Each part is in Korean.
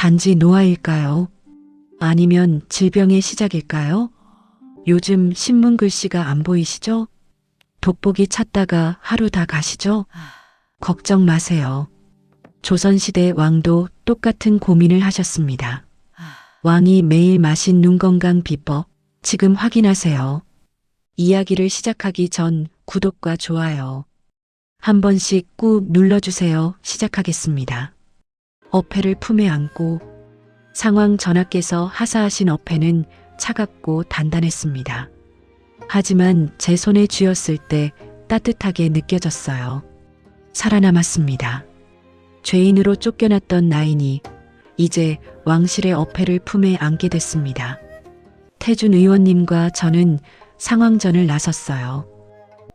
단지 노화일까요? 아니면 질병의 시작일까요? 요즘 신문 글씨가 안 보이시죠? 돋보기 찾다가 하루 다 가시죠? 걱정 마세요. 조선시대 왕도 똑같은 고민을 하셨습니다. 왕이 매일 마신 눈 건강 비법, 지금 확인하세요. 이야기를 시작하기 전 구독과 좋아요 한 번씩 꾹 눌러주세요. 시작하겠습니다. 어패를 품에 안고 상황 전하께서 하사하신 어패는 차갑고 단단했습니다. 하지만 제 손에 쥐었을 때 따뜻하게 느껴졌어요. 살아남았습니다. 죄인으로 쫓겨났던 나인이 이제 왕실의 어패를 품에 안게 됐습니다. 태준 의원님과 저는 상황전을 나섰어요.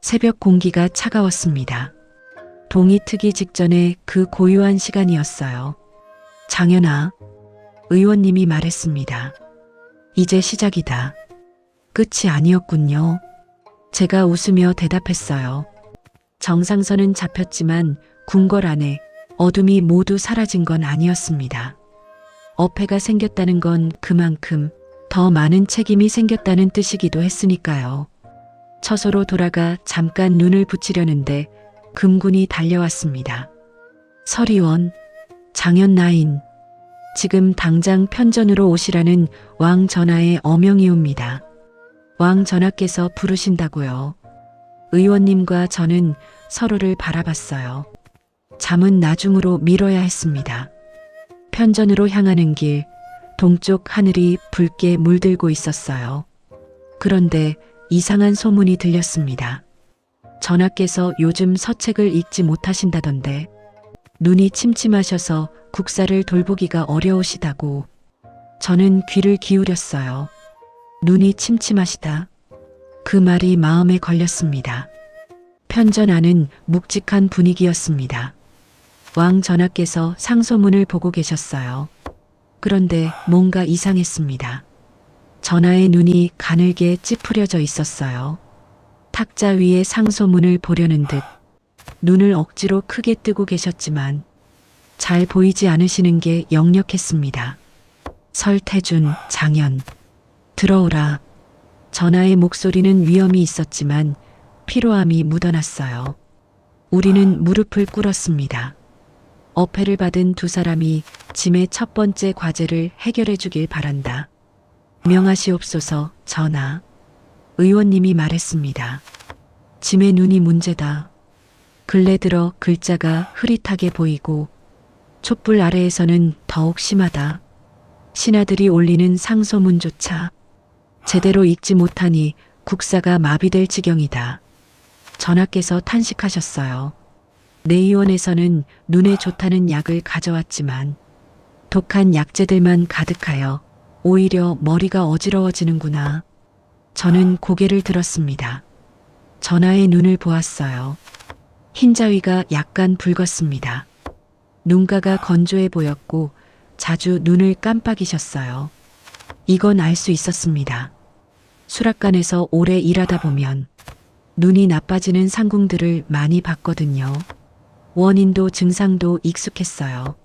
새벽 공기가 차가웠습니다. 동이 트기 직전에 그 고요한 시간이었어요. 장현아, 의원님이 말했습니다. 이제 시작이다. 끝이 아니었군요. 제가 웃으며 대답했어요. 정상선은 잡혔지만 궁궐 안에 어둠이 모두 사라진 건 아니었습니다. 어패가 생겼다는 건 그만큼 더 많은 책임이 생겼다는 뜻이기도 했으니까요. 처소로 돌아가 잠깐 눈을 붙이려는데 금군이 달려왔습니다. 서리원, 장현나인, 지금 당장 편전으로 오시라는 왕 전하의 어명이옵니다. 왕 전하께서 부르신다고요. 의원님과 저는 서로를 바라봤어요. 잠은 나중으로 미뤄야 했습니다. 편전으로 향하는 길, 동쪽 하늘이 붉게 물들고 있었어요. 그런데 이상한 소문이 들렸습니다. 전하께서 요즘 서책을 읽지 못하신다던데 눈이 침침하셔서 국사를 돌보기가 어려우시다고. 저는 귀를 기울였어요. 눈이 침침하시다. 그 말이 마음에 걸렸습니다. 편전 안은 묵직한 분위기였습니다. 왕 전하께서 상소문을 보고 계셨어요. 그런데 뭔가 이상했습니다. 전하의 눈이 가늘게 찌푸려져 있었어요. 탁자 위에 상소문을 보려는 듯 눈을 억지로 크게 뜨고 계셨지만 잘 보이지 않으시는 게 역력했습니다. 설태준, 장현, 들어오라. 전하의 목소리는 위험이 있었지만 피로함이 묻어났어요. 우리는 무릎을 꿇었습니다. 어패를 받은 두 사람이 짐의 첫 번째 과제를 해결해 주길 바란다. 명하시옵소서. 전하. 의원님이 말했습니다. 짐의 눈이 문제다. 근래 들어 글자가 흐릿하게 보이고 촛불 아래에서는 더욱 심하다. 신하들이 올리는 상소문조차 제대로 읽지 못하니 국사가 마비될 지경이다. 전하께서 탄식하셨어요. 내의원에서는 눈에 좋다는 약을 가져왔지만 독한 약재들만 가득하여 오히려 머리가 어지러워지는구나. 저는 고개를 들었습니다. 전하의 눈을 보았어요. 흰자위가 약간 붉었습니다. 눈가가 건조해 보였고 자주 눈을 깜빡이셨어요. 이건 알 수 있었습니다. 수락관에서 오래 일하다 보면 눈이 나빠지는 상궁들을 많이 봤거든요. 원인도 증상도 익숙했어요.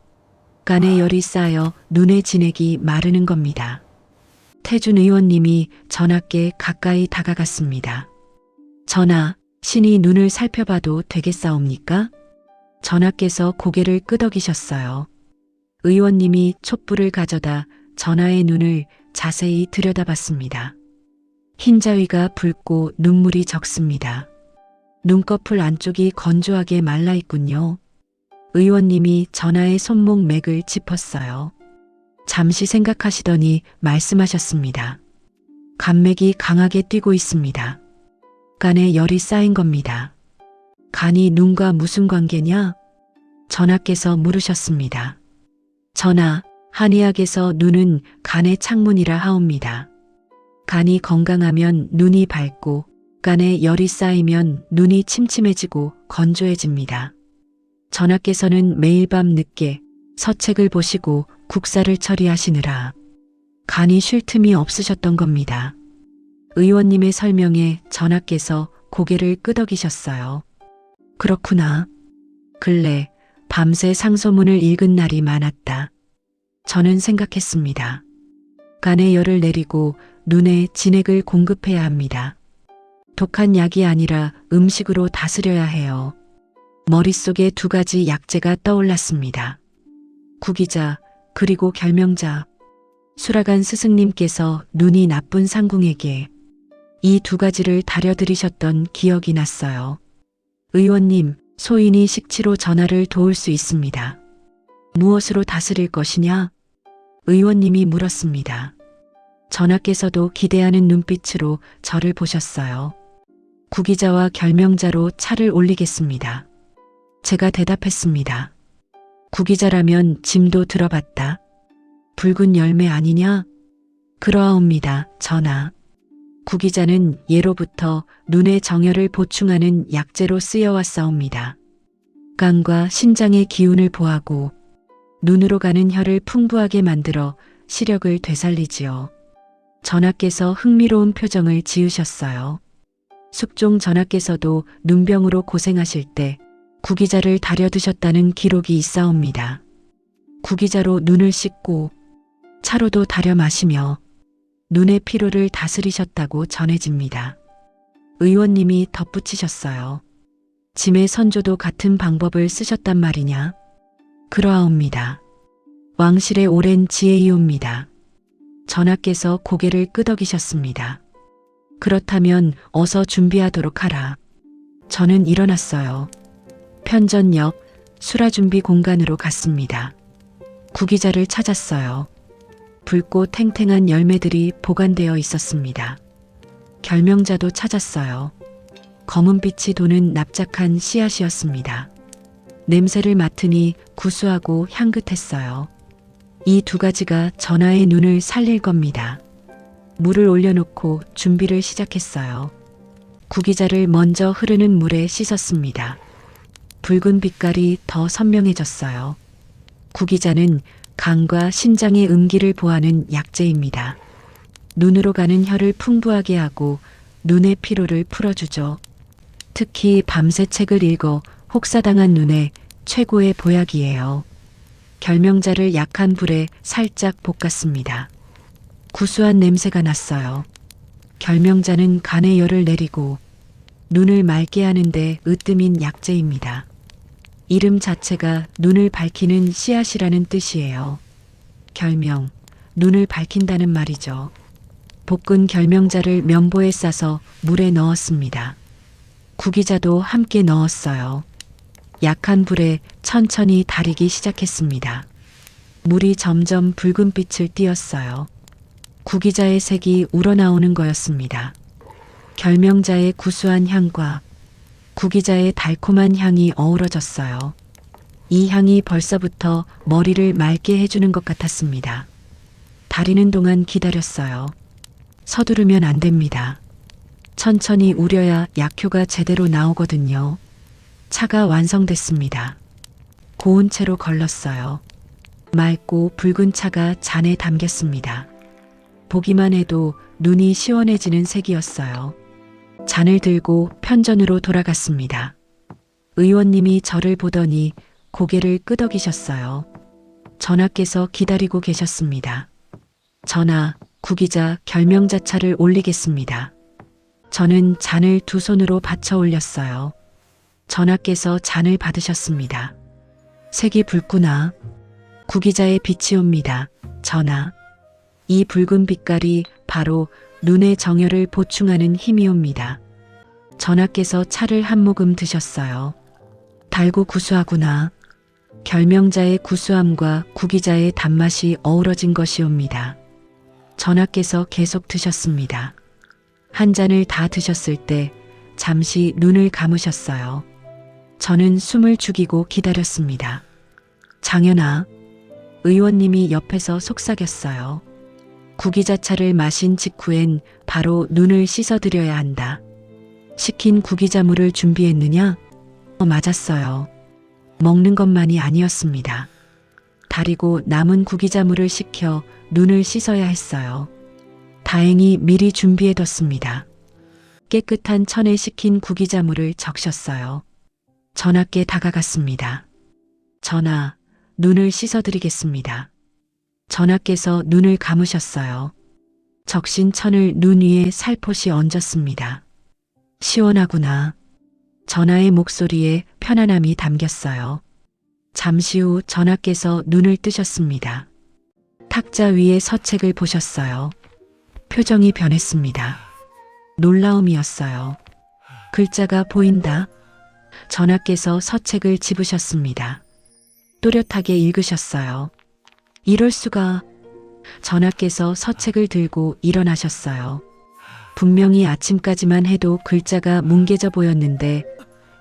간에 열이 쌓여 눈의 진액이 마르는 겁니다. 태준 의원님이 전하께 가까이 다가갔습니다. 전하, 신이 눈을 살펴봐도 되겠사옵니까? 전하께서 고개를 끄덕이셨어요. 의원님이 촛불을 가져다 전하의 눈을 자세히 들여다봤습니다. 흰자위가 붉고 눈물이 적습니다. 눈꺼풀 안쪽이 건조하게 말라있군요. 의원님이 전하의 손목 맥을 짚었어요. 잠시 생각하시더니 말씀하셨습니다. 간맥이 강하게 뛰고 있습니다. 간에 열이 쌓인 겁니다. 간이 눈과 무슨 관계냐? 전하께서 물으셨습니다. 전하, 한의학에서 눈은 간의 창문이라 하옵니다. 간이 건강하면 눈이 밝고 간에 열이 쌓이면 눈이 침침해지고 건조해집니다. 전하께서는 매일 밤 늦게 서책을 보시고 국사를 처리하시느라 간이 쉴 틈이 없으셨던 겁니다. 의원님의 설명에 전하께서 고개를 끄덕이셨어요. 그렇구나. 근래 밤새 상소문을 읽은 날이 많았다. 저는 생각했습니다. 간에 열을 내리고 눈에 진액을 공급해야 합니다. 독한 약이 아니라 음식으로 다스려야 해요. 머릿속에 두 가지 약재가 떠올랐습니다. 구기자 그리고 결명자. 수라간 스승님께서 눈이 나쁜 상궁에게 이 두 가지를 다려드리셨던 기억이 났어요. 의원님, 소인이 식치로 전하를 도울 수 있습니다. 무엇으로 다스릴 것이냐? 의원님이 물었습니다. 전하께서도 기대하는 눈빛으로 저를 보셨어요. 구기자와 결명자로 차를 올리겠습니다. 제가 대답했습니다. 구기자라면 짐도 들어봤다. 붉은 열매 아니냐? 그러하옵니다, 전하. 구기자는 예로부터 눈의 정열을 보충하는 약재로 쓰여왔사옵니다.肝과 신장의 기운을 보하고 눈으로 가는 혈을 풍부하게 만들어 시력을 되살리지요. 전하께서 흥미로운 표정을 지으셨어요. 숙종 전하께서도 눈병으로 고생하실 때 구기자를 다려드셨다는 기록이 있사옵니다. 구기자로 눈을 씻고 차로도 다려 마시며 눈의 피로를 다스리셨다고 전해집니다. 의원님이 덧붙이셨어요. 짐의 선조도 같은 방법을 쓰셨단 말이냐? 그러하옵니다. 왕실의 오랜 지혜이옵니다. 전하께서 고개를 끄덕이셨습니다. 그렇다면 어서 준비하도록 하라. 저는 일어났어요. 편전역 수라준비 공간으로 갔습니다. 구기자를 찾았어요. 붉고 탱탱한 열매들이 보관되어 있었습니다. 결명자도 찾았어요. 검은 빛이 도는 납작한 씨앗이었습니다. 냄새를 맡으니 구수하고 향긋했어요. 이 두 가지가 전하의 눈을 살릴 겁니다. 물을 올려놓고 준비를 시작했어요. 구기자를 먼저 흐르는 물에 씻었습니다. 붉은 빛깔이 더 선명해졌어요. 구기자는 간과 신장의 음기를 보하는 약재입니다. 눈으로 가는 혈을 풍부하게 하고 눈의 피로를 풀어주죠. 특히 밤새 책을 읽어 혹사당한 눈에 최고의 보약이에요. 결명자를 약한 불에 살짝 볶았습니다. 구수한 냄새가 났어요. 결명자는 간에 열을 내리고 눈을 맑게 하는데 으뜸인 약재입니다. 이름 자체가 눈을 밝히는 씨앗이라는 뜻이에요. 결명, 눈을 밝힌다는 말이죠. 볶은 결명자를 면보에 싸서 물에 넣었습니다. 구기자도 함께 넣었어요. 약한 불에 천천히 달이기 시작했습니다. 물이 점점 붉은 빛을 띠었어요. 구기자의 색이 우러나오는 거였습니다. 결명자의 구수한 향과 구기자의 달콤한 향이 어우러졌어요. 이 향이 벌써부터 머리를 맑게 해주는 것 같았습니다. 달이는 동안 기다렸어요. 서두르면 안 됩니다. 천천히 우려야 약효가 제대로 나오거든요. 차가 완성됐습니다. 고운 채로 걸렀어요. 맑고 붉은 차가 잔에 담겼습니다. 보기만 해도 눈이 시원해지는 색이었어요. 잔을 들고 편전으로 돌아갔습니다. 의원님이 저를 보더니 고개를 끄덕이셨어요. 전하께서 기다리고 계셨습니다. 전하, 구기자 결명자 차를 올리겠습니다. 저는 잔을 두 손으로 받쳐 올렸어요. 전하께서 잔을 받으셨습니다. 색이 붉구나. 구기자의 빛이 옵니다. 전하. 이 붉은 빛깔이 바로 눈의 정열을 보충하는 힘이 옵니다. 전하께서 차를 한 모금 드셨어요. 달고 구수하구나. 결명자의 구수함과 구기자의 단맛이 어우러진 것이옵니다. 전하께서 계속 드셨습니다. 한 잔을 다 드셨을 때 잠시 눈을 감으셨어요. 저는 숨을 죽이고 기다렸습니다. 장현아, 의원님이 옆에서 속삭였어요. 구기자차를 마신 직후엔 바로 눈을 씻어드려야 한다. 식힌 구기자물을 준비했느냐? 맞았어요. 먹는 것만이 아니었습니다. 달이고 남은 구기자물을 식혀 눈을 씻어야 했어요. 다행히 미리 준비해뒀습니다. 깨끗한 천에 식힌 구기자물을 적셨어요. 전하께 다가갔습니다. 전하, 눈을 씻어드리겠습니다. 전하께서 눈을 감으셨어요. 적신 천을 눈 위에 살포시 얹었습니다. 시원하구나. 전하의 목소리에 편안함이 담겼어요. 잠시 후 전하께서 눈을 뜨셨습니다. 탁자 위에 서책을 보셨어요. 표정이 변했습니다. 놀라움이었어요. 글자가 보인다. 전하께서 서책을 집으셨습니다. 또렷하게 읽으셨어요. 이럴 수가. 전하께서 서책을 들고 일어나셨어요. 분명히 아침까지만 해도 글자가 뭉개져 보였는데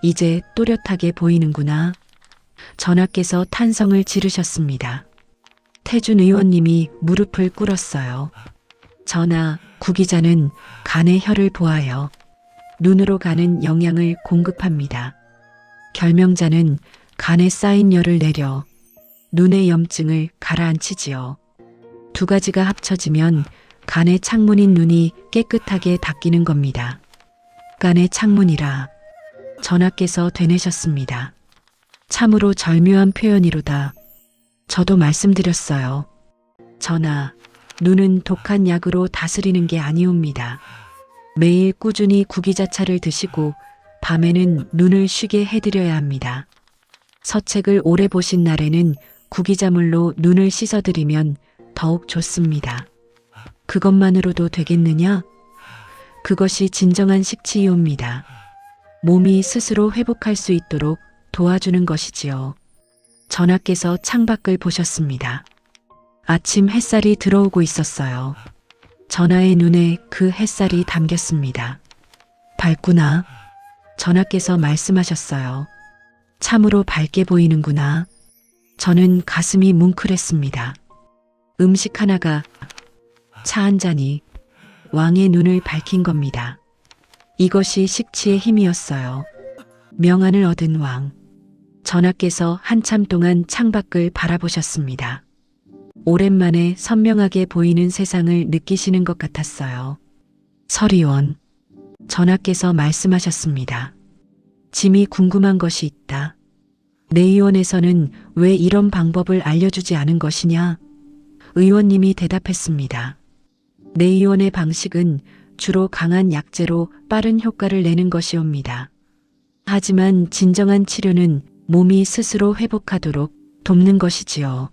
이제 또렷하게 보이는구나. 전하께서 탄성을 지르셨습니다. 태준 의원님이 무릎을 꿇었어요. 전하, 구기자는 간의 혈을 보하여 눈으로 가는 영양을 공급합니다. 결명자는 간에 쌓인 열을 내려 눈의 염증을 가라앉히지요. 두 가지가 합쳐지면 간의 창문인 눈이 깨끗하게 닦이는 겁니다. 간의 창문이라 전하께서 되뇌셨습니다. 참으로 절묘한 표현이로다. 저도 말씀드렸어요. 전하, 눈은 독한 약으로 다스리는 게 아니옵니다. 매일 꾸준히 구기자차를 드시고 밤에는 눈을 쉬게 해드려야 합니다. 서책을 오래 보신 날에는 구기자물로 눈을 씻어드리면 더욱 좋습니다. 그것만으로도 되겠느냐? 그것이 진정한 식치이옵니다. 몸이 스스로 회복할 수 있도록 도와주는 것이지요. 전하께서 창밖을 보셨습니다. 아침 햇살이 들어오고 있었어요. 전하의 눈에 그 햇살이 담겼습니다. 밝구나. 전하께서 말씀하셨어요. 참으로 밝게 보이는구나. 저는 가슴이 뭉클했습니다. 음식 하나가, 차 한 잔이 왕의 눈을 밝힌 겁니다. 이것이 식치의 힘이었어요. 명안을 얻은 왕. 전하께서 한참 동안 창밖을 바라보셨습니다. 오랜만에 선명하게 보이는 세상을 느끼시는 것 같았어요. 서리원. 전하께서 말씀하셨습니다. 짐이 궁금한 것이 있다. 내의원에서는 왜 이런 방법을 알려주지 않은 것이냐? 의원님이 대답했습니다. 내의원의 방식은 주로 강한 약재로 빠른 효과를 내는 것이옵니다. 하지만 진정한 치료는 몸이 스스로 회복하도록 돕는 것이지요.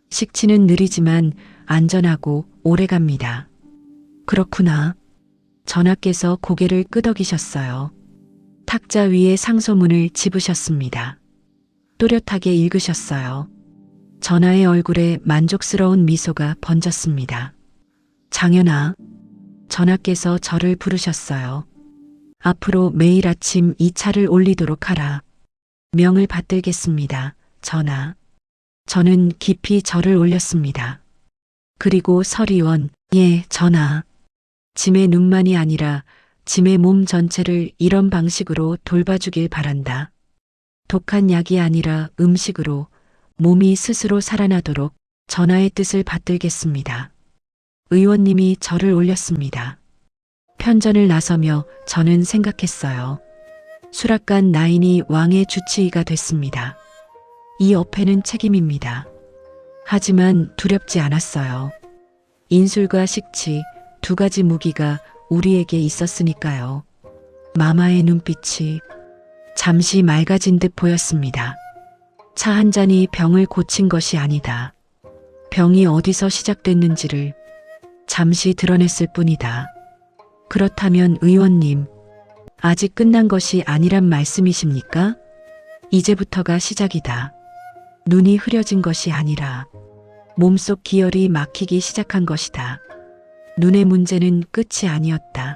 식치는 느리지만 안전하고 오래갑니다. 그렇구나. 전하께서 고개를 끄덕이셨어요. 탁자 위에 상소문을 집으셨습니다. 또렷하게 읽으셨어요. 전하의 얼굴에 만족스러운 미소가 번졌습니다. 장현아, 전하께서 저를 부르셨어요. 앞으로 매일 아침 이 차를 올리도록 하라. 명을 받들겠습니다, 전하. 저는 깊이 절을 올렸습니다. 그리고 서리원, 예, 전하. 짐의 눈만이 아니라 짐의 몸 전체를 이런 방식으로 돌봐주길 바란다. 독한 약이 아니라 음식으로 몸이 스스로 살아나도록 전하의 뜻을 받들겠습니다. 의원님이 절을 올렸습니다. 편전을 나서며 저는 생각했어요. 수락관 나인이 왕의 주치의가 됐습니다. 이 업회는 책임입니다. 하지만 두렵지 않았어요. 인술과 식치 두 가지 무기가 우리에게 있었으니까요. 마마의 눈빛이 잠시 맑아진 듯 보였습니다. 차 한 잔이 병을 고친 것이 아니다. 병이 어디서 시작됐는지를 잠시 드러냈을 뿐이다. 그렇다면 의원님, 아직 끝난 것이 아니란 말씀이십니까? 이제부터가 시작이다. 눈이 흐려진 것이 아니라 몸속 기혈이 막히기 시작한 것이다. 눈의 문제는 끝이 아니었다.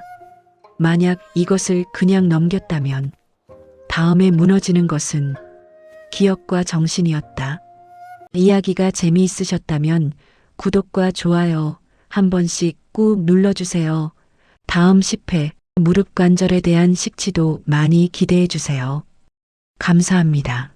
만약 이것을 그냥 넘겼다면 다음에 무너지는 것은 기억과 정신이었다. 이야기가 재미있으셨다면 구독과 좋아요 한 번씩 꾹 눌러주세요. 다음 10회 무릎 관절에 대한 식치도 많이 기대해 주세요. 감사합니다.